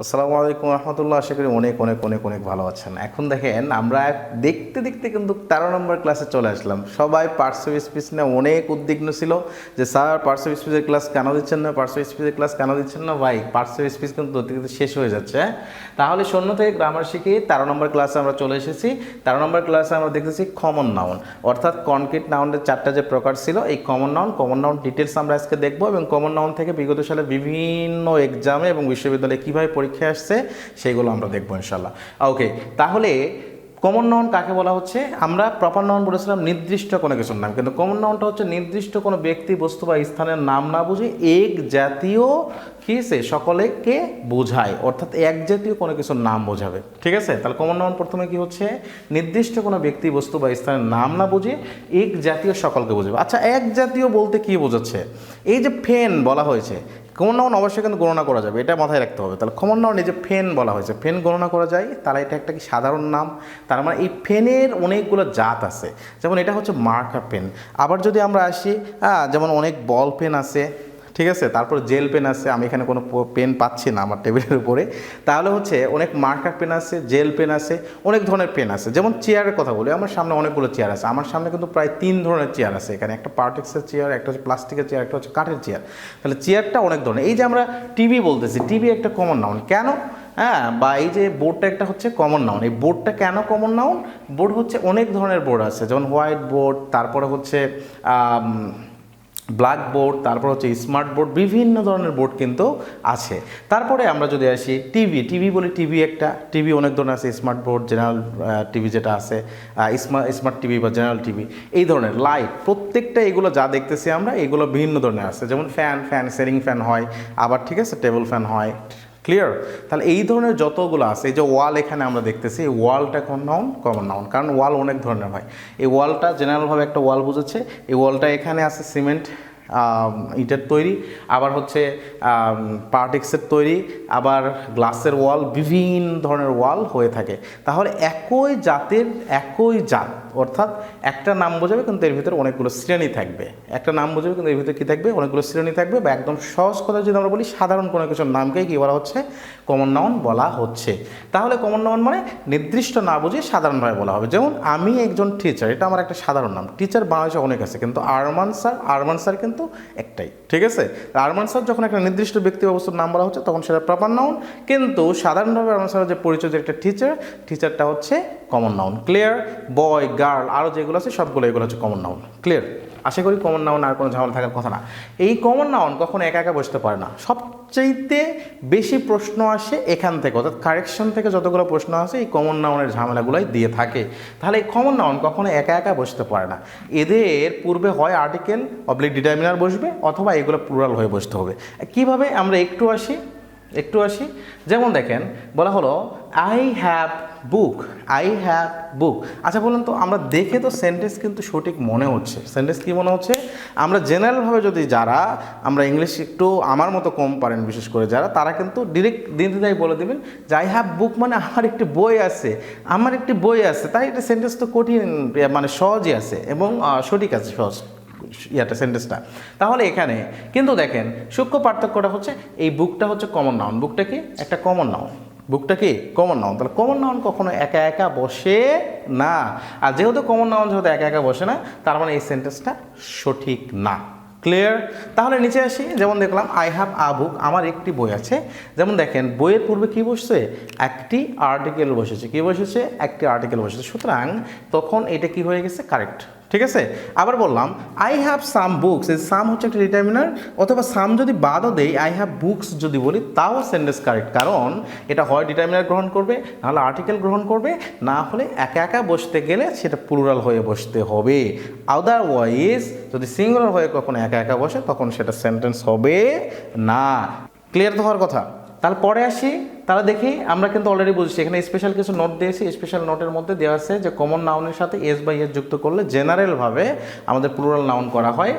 আসসালামু আলাইকুম রহমতুল্লাহ। আশা করি অনেক অনেক অনেক অনেক ভালো আছেন। এখন দেখেন আমরা দেখতে দেখতে কিন্তু 13 নম্বর ক্লাসে চলে আসলাম। সবাই পার্টস অফ স্পিচ নিয়ে অনেক উদ্বিগ্ন ছিল যে স্যার পার্টস অফ স্পিচের ক্লাস কেন দিচ্ছেন না, পার্টস অফ স্পিচের ক্লাস কেন দিচ্ছেন না। ভাই পার্টস অফ স্পিচ কিন্তু ধরতে কিন্তু শেষ হয়ে যাচ্ছে। তাহলে শূন্য থেকে গ্রামার শিখে 13 নম্বর ক্লাসে আমরা চলে এসেছি। 13 নম্বর ক্লাসে আমরা দেখতেছি কমন নাউন, অর্থাৎ কনক্রিট নাউনের 4টা যে প্রকার ছিল এই কমন নাউন ডিটেলস আমরা আজকে দেখবো এবং কমন নাউন থেকে বিগত সালে বিভিন্ন এক্সামে এবং বিশ্ববিদ্যালয়ে কীভাবে পরীক্ষায় আসছে সেগুলো আমরা দেখবো ইনশাল্লাহ। ওকে, তাহলে কমন নাউন কাকে বলা হচ্ছে? আমরা প্রপার নাউন বলেছিলাম নির্দিষ্ট কোনো কিছুর নাম, কিন্তু কমন নাউনটা হচ্ছে নির্দিষ্ট কোনো ব্যক্তি, বস্তু বা স্থানের নাম না বুঝে এক জাতীয় কিসে সকলেকে বোঝায়, অর্থাৎ এক জাতীয় কোনো কিছুর নাম বোঝাবে। ঠিক আছে, তাহলে কমন নাউন প্রথমে কি হচ্ছে? নির্দিষ্ট কোনো ব্যক্তি, বস্তু বা স্থানের নাম না বুঝে এক জাতীয় সকলকে বোঝাবে। আচ্ছা, এক জাতীয় বলতে কি বোঝাচ্ছে? এই যে ফেন বলা হয়েছে, কমন নাউন অবশ্যই কিন্তু গণনা করা যাবে, এটা মাথায় রাখতে হবে। তাহলে কমন নাউন এই যে ফেন বলা হয়েছে, ফেন গণনা করা যায়, তাহলে এটা একটা কি সাধারণ নাম? তার মানে এই ফেনের অনেকগুলো জাত আছে। যেমন এটা হচ্ছে মার্কার পেন। আবার যদি আমরা আসি, যেমন অনেক বল পেন আছে, ঠিক আছে, তারপর জেল পেন আছে। আমি এখানে কোনো পেন পাচ্ছি না আমার টেবিলের উপরে। তাহলে হচ্ছে অনেক মার্কার পেন আছে, জেল পেন আছে, অনেক ধরনের পেন আছে। যেমন চেয়ারের কথা বলি, আমার সামনে অনেকগুলো চেয়ার আছে। আমার সামনে কিন্তু প্রায় 3 ধরনের চেয়ার আছে এখানে। একটা পার্টিক্সের চেয়ার, একটা হচ্ছে প্লাস্টিকের চেয়ার, একটা হচ্ছে কাঠের চেয়ার। তাহলে চেয়ারটা অনেক ধরনের। এই যে আমরা টিভি বলতেছি, টিভি একটা কমন নাউন কেন? বা এই যে বোর্ডটা একটা হচ্ছে কমন নাউন। এই বোর্ডটা কেন কমন নাউন? বোর্ড হচ্ছে অনেক ধরনের বোর্ড আছে, যেমন হোয়াইট বোর্ড, তারপরে হচ্ছে ব্ল্যাক বোর্ড, তারপর হচ্ছে স্মার্ট বোর্ড, বিভিন্ন ধরনের বোর্ড কিন্তু আছে। তারপরে আমরা যদি আসি টিভি বলি, টিভি অনেক ধরনের আছে। স্মার্ট বোর্ড, জেনারেল টিভি যেটা আছে, স্মার্ট টিভি বা জেনারেল টিভি, এই ধরনের লাইট প্রত্যেকটা এগুলো যা দেখতেছি আমরা, এগুলো বিভিন্ন ধরনের আছে। যেমন ফ্যান সিলিং ফ্যান হয়, আবার ঠিক আছে টেবিল ফ্যান হয়। ক্লিয়ার? তাহলে এই ধরনের যতগুলো আছে, এই যে ওয়াল এখানে আমরা দেখতেছি, এই ওয়ালটা কমন নাউন, কারণ ওয়াল অনেক ধরনের হয়। এই ওয়ালটা জেনারেলভাবে একটা ওয়াল বুঝেছে। এই ওয়ালটা এখানে আছে সিমেন্ট ইটের তৈরি, আবার হচ্ছে পার্টিক্সের তৈরি, আবার গ্লাসের ওয়াল, বিভিন্ন ধরনের ওয়াল হয়ে থাকে। তাহলে একই জাত, অর্থাৎ একটা নাম বোঝাবে কিন্তু এর ভিতরে অনেকগুলো শ্রেণী থাকবে। একটা নাম বোঝাবে কিন্তু এর ভিতরে কী থাকবে? অনেকগুলো শ্রেণী থাকবে। বা একদম সহজ কথা যদি আমরা বলি, সাধারণ কোনো কিছুর নামকেই কী বলা হচ্ছে? কমন নাউন বলা হচ্ছে। তাহলে কমন নাউন মানে নির্দিষ্ট না বুঝে সাধারণভাবে বলা হবে। যেমন আমি একজন টিচার, এটা আমার একটা সাধারণ নাম। টিচার বাংলাদেশে অনেক আছে, কিন্তু আরমান স্যার কিন্তু একটাই। ঠিক আছে, আরমান স্যার যখন একটা নির্দিষ্ট ব্যক্তি অবস্থার নাম বলা হচ্ছে তখন সেটা প্রপার নাউন, কিন্তু সাধারণভাবে আরমান স্যারের যে পরিচয়, যে একটা টিচারটা হচ্ছে কমন নাউন। ক্লিয়ার? বয়, গার্ল, আরও যেগুলো আছে সবগুলো এগুলো হচ্ছে কমন নাউন। ক্লিয়ার? আশা করি কমন নাউন আর কোনো ঝামেলা থাকার কথা না। এই কমন নাউন কখনো একা একা বসতে পারে না। সবচাইতে বেশি প্রশ্ন আসে এখান থেকে, অর্থাৎ কারেকশন থেকে যতগুলো প্রশ্ন আসে এই কমন নাউনের ঝামেলাগুলোই দিয়ে থাকে। তাহলে এই কমন নাউন কখনো একা একা বসতে পারে না। এদের পূর্বে হয় আর্টিকেল অবলিক ডিটারমিনার বসবে, অথবা এগুলো প্লুরাল হয়ে বসতে হবে। কিভাবে? আমরা একটু আসি। যেমন দেখেন, বলা হলো আই হ্যাভ বুক। আচ্ছা বলুন তো, আমরা দেখে তো সেন্টেন্স কিন্তু সঠিক মনে হচ্ছে। সেন্টেন্স কি মনে হচ্ছে? আমরা জেনারেলভাবে যদি যারা আমরা ইংলিশ একটু আমার মতো কম পারেন, বিশেষ করে যারা, তারা কিন্তু ডিরেক্ট দিনদিদাই বলে দেবেন যে আই হ্যাভ বুক মানে আমার একটি বই আছে। তাই এটা সেন্টেন্স তো কঠিন, মানে সহজই আছে এবং সঠিক আছে, সহজ সেন্টেন্সটা। তাহলে এখানে কিন্তু দেখেন সূক্ষ্ম পার্থক্যটা হচ্ছে এই বুকটা হচ্ছে কমন নাউন। বুকটা কি? একটা কমন নাউন। তাহলে কমন নাউন কখনো একা একা বসে না। আর যেহেতু কমন নাউন একা একা বসে না, তার মানে এই সেন্টেন্সটা সঠিক না। ক্লিয়ার? তাহলে নিচে আসি। যেমন দেখলাম আই হ্যাভ আ বুক, আমার একটি বই আছে। যেমন দেখেন বইয়ের পূর্বে কি বসছে? একটি আর্টিকেল বসেছে। সুতরাং তখন এটা কি হয়ে গেছে? কারেক্ট। ঠিক আছে, আবার বললাম আই হ্যাভ সাম বুকস। এই সাম হচ্ছে একটা ডিটারমিনার, অথবা সাম যদি বাদও দেই, আই হ্যাভ বুকস যদি বলি, তাও সেন্টেন্স কারেক্ট। কারণ এটা হয় ডিটারমিনার গ্রহণ করবে, নাহলে আর্টিকেল গ্রহণ করবে, না হলে একা একা বসতে গেলে সেটা প্লুরাল হয়ে বসতে হবে। আদারওয়াইজ যদি সিঙ্গুলার হয়ে কখনো একা একা বসে, তখন সেটা সেন্টেন্স হবে না। ক্লিয়ার তো হওয়ার কথা? তাহলে পরে আসি। তাহলে দেখি, আমরা কিন্তু অলরেডি বুঝছি, এখানে স্পেশাল কিছু নোট দিয়েছি। স্পেশাল নোটের মধ্যে দেওয়া আছে যে কমন নাউনের সাথে এস বাই এস যুক্ত করলে জেনারেলভাবে আমাদের প্লুরাল নাউন করা হয়।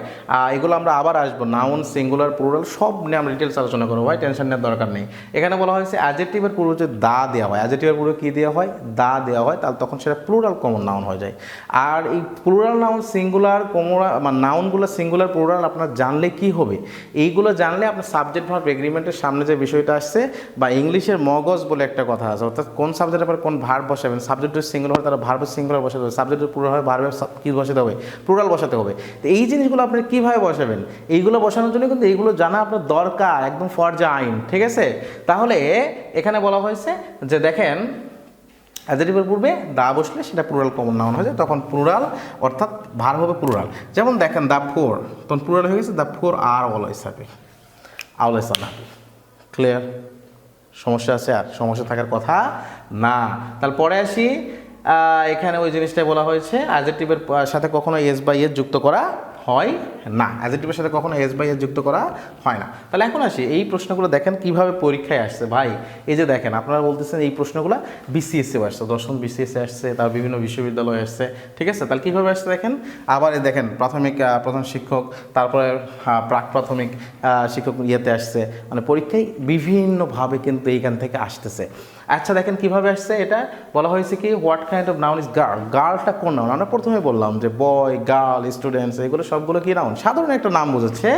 এগুলো আমরা আবার আসবো, নাউন, সিঙ্গুলার, প্লুরাল সব নিয়ে আমরা ডিটেলস আলোচনা করবো। ভাই টেনশন নেওয়ার দরকার নেই। এখানে বলা হয়েছে অ্যাডজেক্টিভের পূর্বে যে দা দেওয়া হয়, অ্যাডজেক্টিভের পূর্বে কী দেওয়া হয়? দা দেওয়া হয়, তাহলে তখন সেটা প্লুরাল কমন নাউন হয়ে যায়। আর এই প্লুরাল নাউন, সিঙ্গুলার, মানে নাউনগুলো সিঙ্গুলার, প্লুরাল আপনার জানলে কি হবে? এইগুলো জানলে আপনার সাবজেক্ট ভার্ব এগ্রিমেন্টের সামনে যে বিষয়টা আসছে, বা ইংলিশের সাবজেক্টের মগজ বলে একটা কথা আছে, অর্থাৎ কোন সাবজেক্টের পর কোন ভার্ব বসাবেন, সাবজেক্টের সিঙ্গুলার হয় তারা ভার্বের সিঙ্গুলার বসাতে হবে, সাবজেক্টের প্লুরাল হয় ভার্বের কী বসাতে হবে, প্লুরাল বসাতে হবে। তো এই জিনিসগুলো আপনি কীভাবে বসাবেন, এইগুলো বসানোর জন্য কিন্তু এইগুলো জানা আপনার দরকার, একদম ফরজা আইন, ঠিক আছে। তাহলে এখানে বলা হয়েছে যে দেখেন অ্যাডজেক্টিভের পূর্বে দা বসলে সেটা প্লুরাল কমন নাউন হয়ে যায়, তখন প্লুরাল অর্থাৎ ভার্ব হবে প্লুরাল। যেমন দেখেন দ্য ফোর, তখন প্লুরাল হয়ে গেছে the four are always happy, always are happy. Clear? সমস্যা আছে? আর সমস্যা থাকার কথা না। তারপরে আসি, এখানে ওই জিনিসটাই বলা হয়েছে অ্যাডজেক্টিভের সাথে কখনো এস বাই এস যুক্ত করা হয় না, অ্যাডজেক্টিভের সাথে কখনো এস বাই এস যুক্ত করা হয় না। তাহলে এখন আসি এই প্রশ্নগুলো দেখেন কিভাবে পরীক্ষায় আসছে ভাই। এই যে দেখেন আপনারা বলতেছেন এই প্রশ্নগুলো বিসিএসসি আসছে, দশম বিসিএসসি আসছে, তার বিভিন্ন বিশ্ববিদ্যালয়ে আসছে, ঠিক আছে। তাহলে কীভাবে আসছে দেখেন, আবার এই দেখেন প্রথম শিক্ষক, তারপরে প্রাক প্রাথমিক শিক্ষক ইয়েতে আসছে, মানে পরীক্ষায় বিভিন্নভাবে কিন্তু এইখান থেকে আসতেছে। আচ্ছা দেখেন কিভাবে আসছে, এটা বলা হয়েছে কি what kind of noun is girl, গার্লটা কোন নাউন, আমরা প্রথমে বললাম যে বয়, গার্ল, স্টুডেন্টস, এগুলো সবগুলো কি নাউন, সাধারণ একটা নাম বোঝাচ্ছে।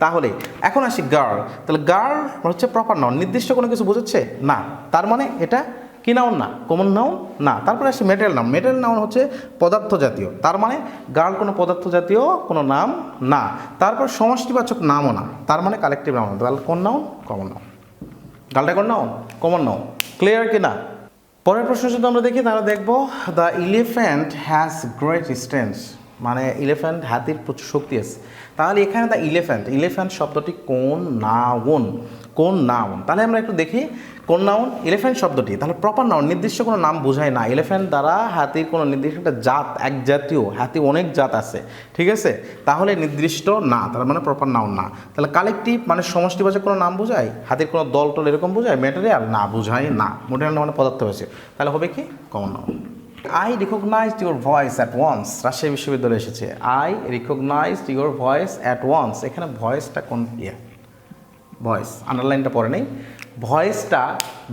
তাহলে এখন আসি গার্ল, তাহলে গার্ল হচ্ছে প্রপার নাউন, নির্দিষ্ট কোনো কিছু বোঝাচ্ছে না, তার মানে এটা কি নাউন না, কমন নাউন না। তারপরে আসি মেটেরিয়াল নাউন, মেটেরিয়াল নাউন হচ্ছে পদার্থ জাতীয়, তার মানে গার্ল কোনো পদার্থ জাতীয় কোনো নাম না। তারপর সমষ্টিবাচক নামও না, তার মানে কালেকটিভ নাউন, তাহলে কোন নাউন, কমন নাউন। গার্লটা কোন নাউন, কমন নাউন। ক্লিয়ার কি না? পরের প্রশ্ন যদি আমরা দেখি তাহলে দেখবো the elephant has great strength, মানে ইলিফ্যান্ট হাতির প্রচুর শক্তি আছে। তাহলে এখানে দ্য ইলিফ্যান্ট শব্দটি কোন নাউন, কোন নাউন, তাহলে আমরা একটু দেখি কোন নাউন, ইলিফ্যান্ট শব্দটি তাহলে প্রপার নাউন, নির্দিষ্ট কোনো নাম বোঝায় না। ইলিফ্যান্ট দ্বারা হাতির কোনো নির্দিষ্ট একটা জাত, এক জাতীয়, হাতি অনেক জাত আছে, ঠিক আছে, তাহলে নির্দিষ্ট না, তার মানে প্রপার নাউন না। তাহলে কালেকটিভ মানে সমষ্টিবাচক কোনো নাম বোঝায়, হাতির কোনো দল টল এরকম বোঝায়, ম্যাটেরিয়াল না, বোঝায় না, ম্যাটেরিয়াল মানে পদার্থ হয়েছে, তাহলে হবে কি common noun. I recognised your voice at once, Rajshahi বিশ্ববিদ্যালয়ে এসেছে, I recognised your voice at once, এখানে ভয়েসটা কোন ভয়েস, আন্ডারলাইনটা পরে নেই,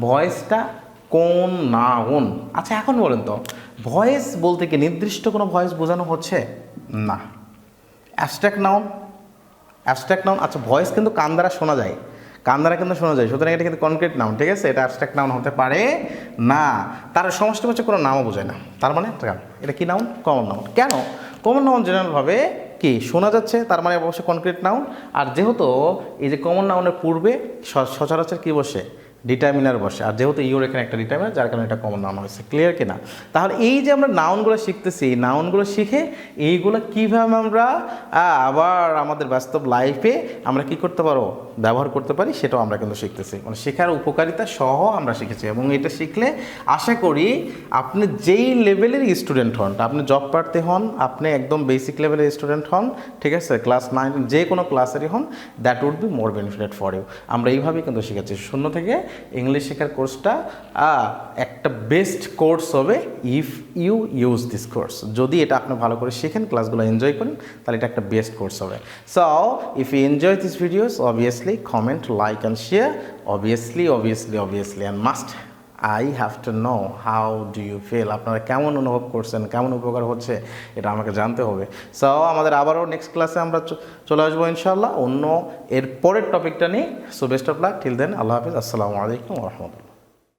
ভয়েসটা কোন নাউন। আচ্ছা এখন বলেন তো ভয়েস বলতে কি নির্দিষ্ট কোনো ভয়েস বোঝানো হচ্ছে না, অ্যাবস্ট্রাক্ট নাউন, আচ্ছা ভয়েস কিন্তু কান দ্বারা শোনা যায়, সুতরাং এটা কিন্তু কনক্রিট নাউন, ঠিক আছে, এটা অ্যাবস্ট্রাক্ট নাউন হতে পারে না, তার সমষ্টিবাচক কোনো নামও বোঝায় না, তার মানে এটা কি নাউন, কমন নাউন। কেন কমন নাউন জেনারেলভাবে কি শোনা যাচ্ছে, তার মানে অবশ্যই কনক্রিট নাউন। আর যেহেতু এই যে কমন নাউনের পূর্বে সচরাচর কি বসে, ডিটারমিনার বসে, আর যেহেতু ইউর এখানে একটা ডিটারমিনার, যার কারণে এটা কমন নাউন হয়েছে। ক্লিয়ার কিনা? তাহলে এই যে আমরা নাউনগুলো শিখতেছি, এই নাউনগুলো শিখে এইগুলো কীভাবে আমরা আবার আমাদের বাস্তব লাইফে আমরা কি করতে পারো, ব্যবহার করতে পারি, সেটাও আমরা কিন্তু শিখতেছি, মানে শেখার উপকারিতা সহ আমরা শিখেছি। এবং এটা শিখলে আশা করি আপনি যেই লেভেলের স্টুডেন্ট হন, আপনি জব প্রার্থী হন, আপনি একদম বেসিক লেভেলের স্টুডেন্ট হন, ঠিক আছে, ক্লাস 9 যে কোনো ক্লাসেরই হন, that would be more benefited for you. আমরা এইভাবেই কিন্তু শিখেছি, শূন্য থেকে ইংলিশ শেখার কোর্সটা একটা বেস্ট কোর্স হবে if you use this course. যদি এটা আপনি ভালো করে শিখেন, ক্লাসগুলো এনজয় করেন, তাহলে এটা একটা বেস্ট কোর্স হবে। So if you enjoy this videos, obviously comment, like and share, obviously and must I have to know how do you feel, আপনারা কেমন অনুভব করছেন, কেমন উপকার হচ্ছে, এটা আমাকে জানতে হবে। সো আমাদের আবারও নেক্সট ক্লাসে আমরা চলে আসবো ইনশাআল্লাহ অন্য এর পরের টপিকটা নিয়ে। So best of luck till then, আল্লাহ হাফিজ, আসসালামু আলাইকুম ওয়া রাহমাতুল্লাহ।